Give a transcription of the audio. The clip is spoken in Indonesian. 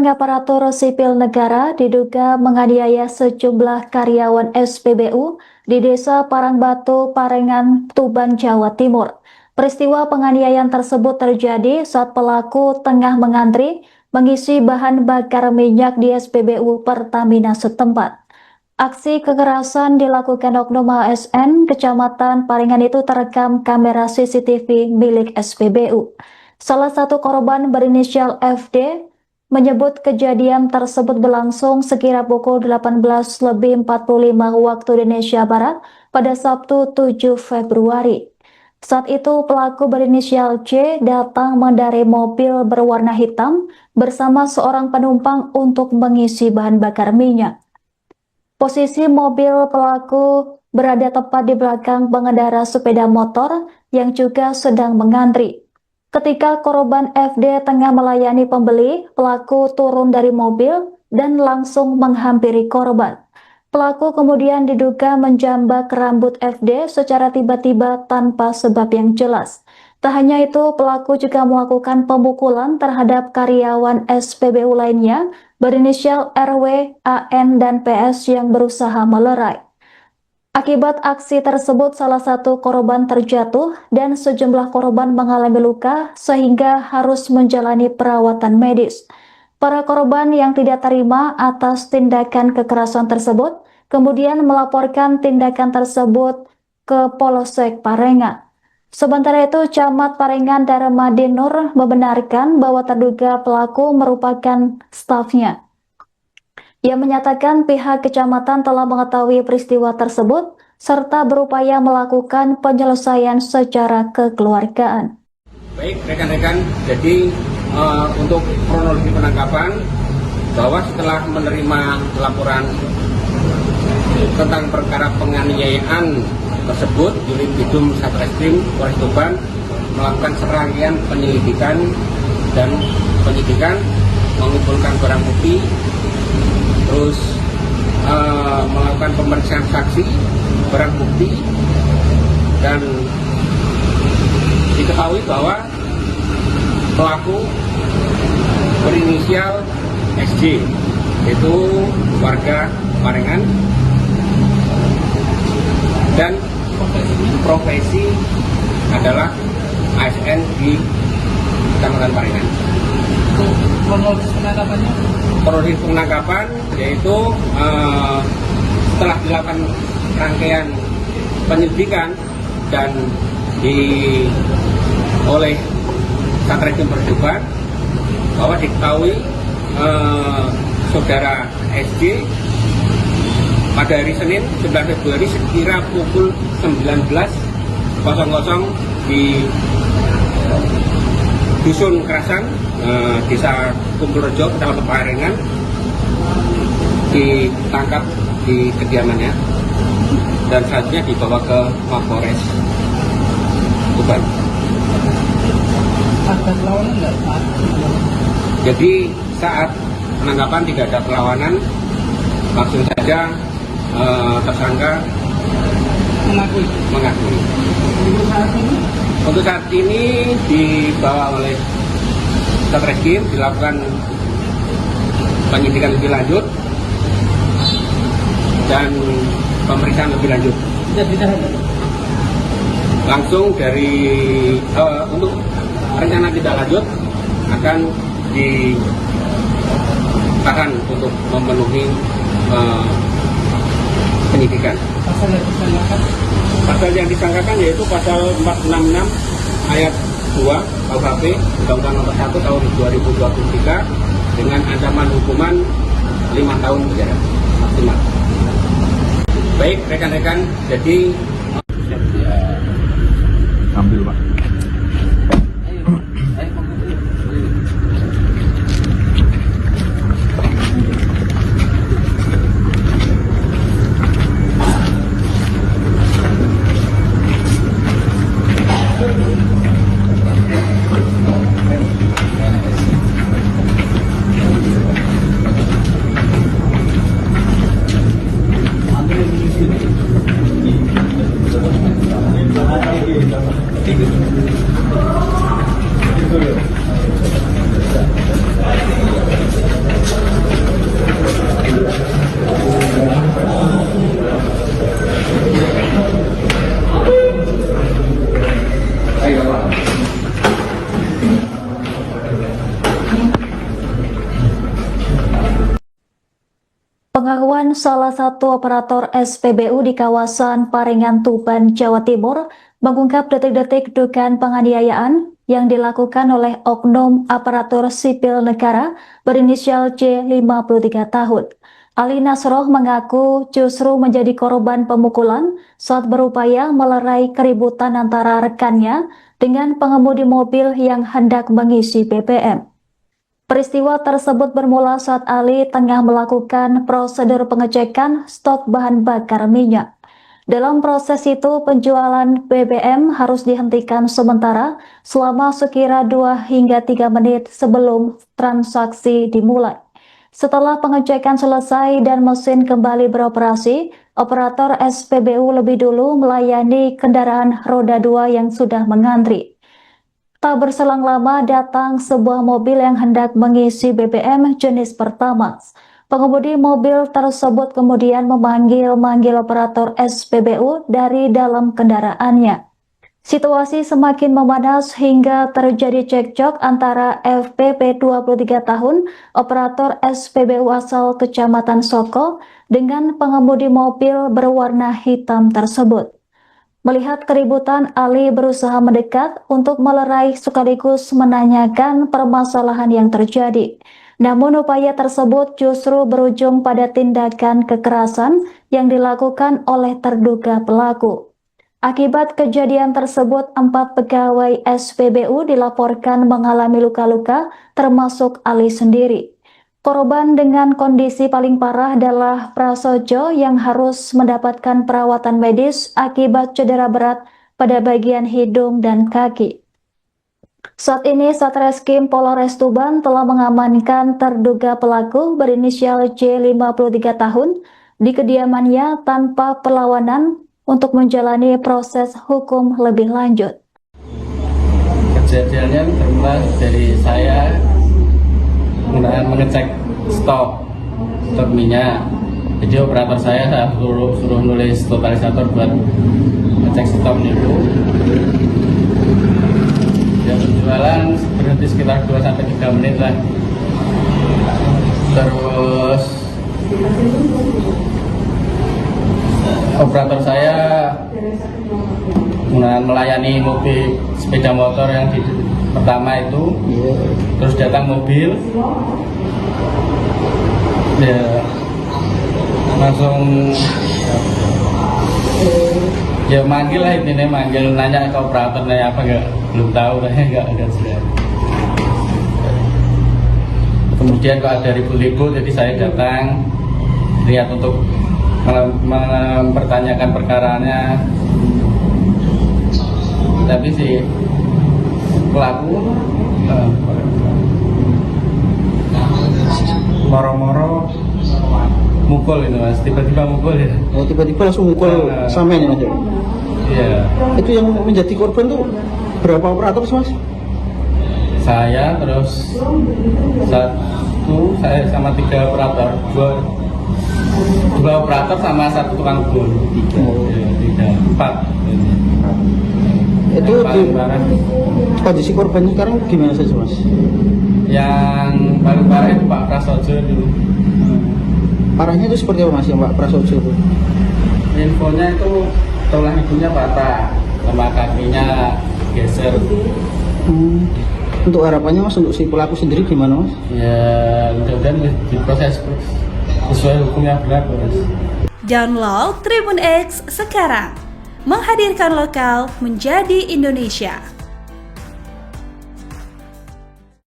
aparatur sipil negara diduga menganiaya sejumlah karyawan SPBU di Desa Parangbatu, Parengan, Tuban, Jawa Timur. Peristiwa penganiayaan tersebut terjadi saat pelaku tengah mengantri mengisi bahan bakar minyak di SPBU Pertamina setempat. Aksi kekerasan dilakukan oknum ASN Kecamatan Parengan itu terekam kamera CCTV milik SPBU. Salah satu korban berinisial FD menyebut kejadian tersebut berlangsung sekira pukul 18.45 waktu Indonesia Barat pada Sabtu 7 Februari. Saat itu pelaku berinisial C datang mengendarai mobil berwarna hitam bersama seorang penumpang untuk mengisi bahan bakar minyak. Posisi mobil pelaku berada tepat di belakang pengendara sepeda motor yang juga sedang mengantri. Ketika korban FD tengah melayani pembeli, pelaku turun dari mobil dan langsung menghampiri korban. Pelaku kemudian diduga menjambak rambut FD secara tiba-tiba tanpa sebab yang jelas. Tak hanya itu, pelaku juga melakukan pemukulan terhadap karyawan SPBU lainnya berinisial RW, AN, dan PS yang berusaha melerai. Akibat aksi tersebut, salah satu korban terjatuh dan sejumlah korban mengalami luka sehingga harus menjalani perawatan medis. Para korban yang tidak terima atas tindakan kekerasan tersebut kemudian melaporkan tindakan tersebut ke Polsek Parengan. Sementara itu, Camat Parengan Darmadi Nur membenarkan bahwa terduga pelaku merupakan stafnya. Ia menyatakan pihak kecamatan telah mengetahui peristiwa tersebut serta berupaya melakukan penyelesaian secara kekeluargaan. Baik rekan-rekan, jadi untuk kronologi penangkapan, bahwa setelah menerima laporan tentang perkara penganiayaan tersebut, unit Bidum Satreskrim Polres Tuban melakukan serangkaian penyelidikan dan penyidikan, mengumpulkan barang bukti, terus melakukan pemeriksaan saksi, barang bukti, dan diketahui bahwa pelaku berinisial SJ, yaitu warga Parengan, dan profesi adalah ASN di Kecamatan Parengan. Kronologis penangkapannya? Kronologis penangkapan yaitu setelah dilakukan rangkaian penyelidikan dan oleh Satreskrim Polres Tuban bahwa diketahui saudara SJ pada hari Senin 9 Februari sekira pukul 19.00 di Dusun Kerasan, Desa Kumpulrejo, Kecamatan Parengan, ditangkap di kediamannya dan selanjutnya dibawa ke Mapolres Tuban. Ada perlawanan nggak Pak? Jadi saat penangkapan tidak ada perlawanan, langsung saja tersangka mengakui. Untuk saat ini dibawa oleh Satreskrim, dilakukan penyidikan lebih lanjut dan pemeriksaan lebih lanjut. Langsung dari untuk rencana tidak lanjut akan ditahan untuk memenuhi penyidikan. Pasal yang disangkakan yaitu pasal 466 ayat 2 KUHP Undang-Undang Nomor 1 Tahun 2023 dengan ancaman hukuman 5 tahun penjara maksimal. Baik rekan-rekan, jadi ambil Pak. Pengakuan salah satu operator SPBU di kawasan Parengan, Tuban, Jawa Timur mengungkap detik-detik dugaan penganiayaan yang dilakukan oleh oknum aparatur sipil negara berinisial C 53 tahun. Ali Nasroh mengaku justru menjadi korban pemukulan saat berupaya melerai keributan antara rekannya dengan pengemudi mobil yang hendak mengisi BBM. Peristiwa tersebut bermula saat Ali tengah melakukan prosedur pengecekan stok bahan bakar minyak. Dalam proses itu, penjualan BBM harus dihentikan sementara selama sekira 2 hingga 3 menit sebelum transaksi dimulai. Setelah pengecekan selesai dan mesin kembali beroperasi, operator SPBU lebih dulu melayani kendaraan roda 2 yang sudah mengantri. Tak berselang lama datang sebuah mobil yang hendak mengisi BBM jenis Pertamax. Pengemudi mobil tersebut kemudian memanggil operator SPBU dari dalam kendaraannya. Situasi semakin memanas hingga terjadi cekcok antara FPP 23 tahun, operator SPBU asal Kecamatan Soko, dengan pengemudi mobil berwarna hitam tersebut. Melihat keributan, Ali berusaha mendekat untuk melerai sekaligus menanyakan permasalahan yang terjadi. Namun upaya tersebut justru berujung pada tindakan kekerasan yang dilakukan oleh terduga pelaku. Akibat kejadian tersebut, 4 pegawai SPBU dilaporkan mengalami luka-luka, termasuk Ali sendiri. Korban dengan kondisi paling parah adalah Prasojo yang harus mendapatkan perawatan medis akibat cedera berat pada bagian hidung dan kaki. Saat ini Satreskrim Polres Tuban telah mengamankan terduga pelaku berinisial C 53 tahun di kediamannya tanpa perlawanan untuk menjalani proses hukum lebih lanjut. Kejadiannya bermula dari saya mengecek stok minyak. Jadi operator saya suruh nulis totalisator buat ngecek stok itu. Ya, penjualan berhenti sekitar 2-3 menit lah. Terus operator saya melayani mobil sepeda motor yang di pertama itu, terus datang mobil, ya langsung ya manggil lah, intinya manggil, nanya ke operator nanya apa, belum tahu, kayaknya nggak jelas. Kemudian kalau ada ribut-ribut, jadi saya datang lihat untuk mempertanyakan perkaranya, tapi si pelaku moro-moro mukul itu mas, tiba-tiba mukul ya. Oh, tiba-tiba langsung mukul sama ini mas? Iya. Itu yang menjadi korban tuh berapa operator mas? Saya, terus saya sama 3 operator, dua operator sama 1 tukang kebun. 4. Itu di kondisi korban sekarang gimana saja mas? Yang paling parah itu Pak Prasojo dulu. Parahnya itu seperti apa mas yang Pak Prasojo itu? Infonya itu tulang ibunya patah, sama kakinya geser. Untuk harapannya mas, untuk si pelaku sendiri gimana mas? Ya mudah-mudahan diproses sesuai hukum yang berlaku mas. Download Tribun X sekarang, menghadirkan lokal menjadi Indonesia.